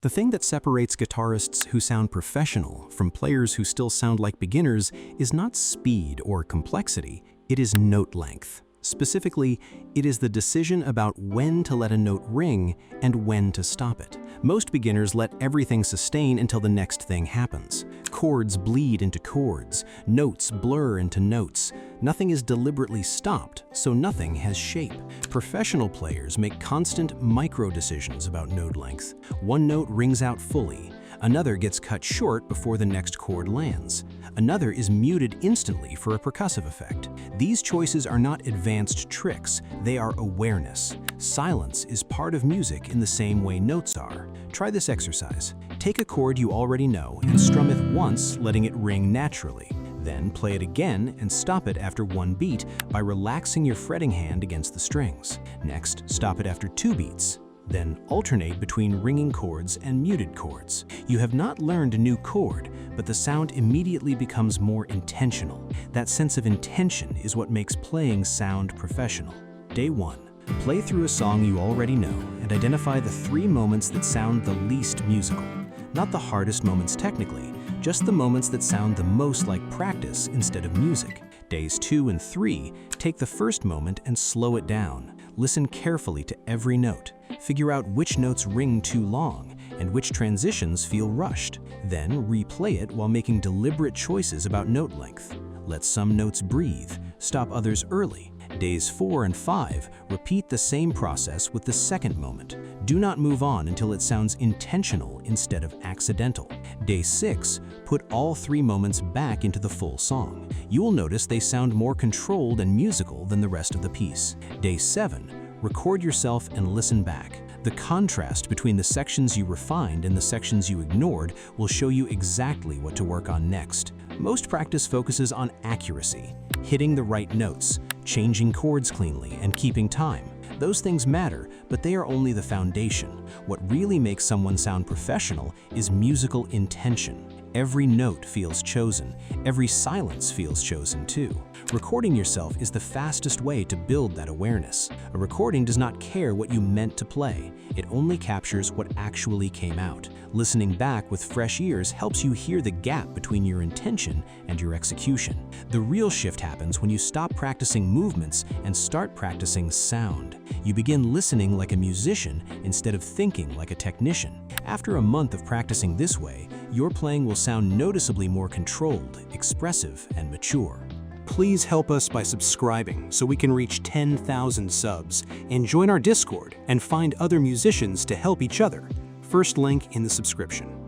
The thing that separates guitarists who sound professional from players who still sound like beginners is not speed or complexity, it is note length. Specifically, it is the decision about when to let a note ring and when to stop it. Most beginners let everything sustain until the next thing happens. Chords bleed into chords, notes blur into notes. Nothing is deliberately stopped, so nothing has shape. Professional players make constant micro-decisions about note length. One note rings out fully. Another gets cut short before the next chord lands. Another is muted instantly for a percussive effect. These choices are not advanced tricks, they are awareness. Silence is part of music in the same way notes are. Try this exercise. Take a chord you already know and strum it once, letting it ring naturally. Then play it again and stop it after one beat by relaxing your fretting hand against the strings. Next, stop it after 2 beats. Then alternate between ringing chords and muted chords. You have not learned a new chord, but the sound immediately becomes more intentional. That sense of intention is what makes playing sound professional. Day 1. Play through a song you already know and identify the 3 moments that sound the least musical. Not the hardest moments technically, just the moments that sound the most like practice instead of music. Days 2 and 3, take the first moment and slow it down. Listen carefully to every note. Figure out which notes ring too long and which transitions feel rushed. Then replay it while making deliberate choices about note length. Let some notes breathe, stop others early. Days 4 and 5, repeat the same process with the second moment. Do not move on until it sounds intentional instead of accidental. Day 6, put all 3 moments back into the full song. You will notice they sound more controlled and musical than the rest of the piece. Day 7, record yourself and listen back. The contrast between the sections you refined and the sections you ignored will show you exactly what to work on next. Most practice focuses on accuracy, hitting the right notes, changing chords cleanly, and keeping time. Those things matter, but they are only the foundation. What really makes someone sound professional is musical intention. Every note feels chosen. Every silence feels chosen too. Recording yourself is the fastest way to build that awareness. A recording does not care what you meant to play. It only captures what actually came out. Listening back with fresh ears helps you hear the gap between your intention and your execution. The real shift happens when you stop practicing movements and start practicing sound. You begin listening like a musician instead of thinking like a technician. After a month of practicing this way, your playing will sound noticeably more controlled, expressive, and mature. Please help us by subscribing so we can reach 10,000 subs, and join our Discord and find other musicians to help each other. First link in the subscription.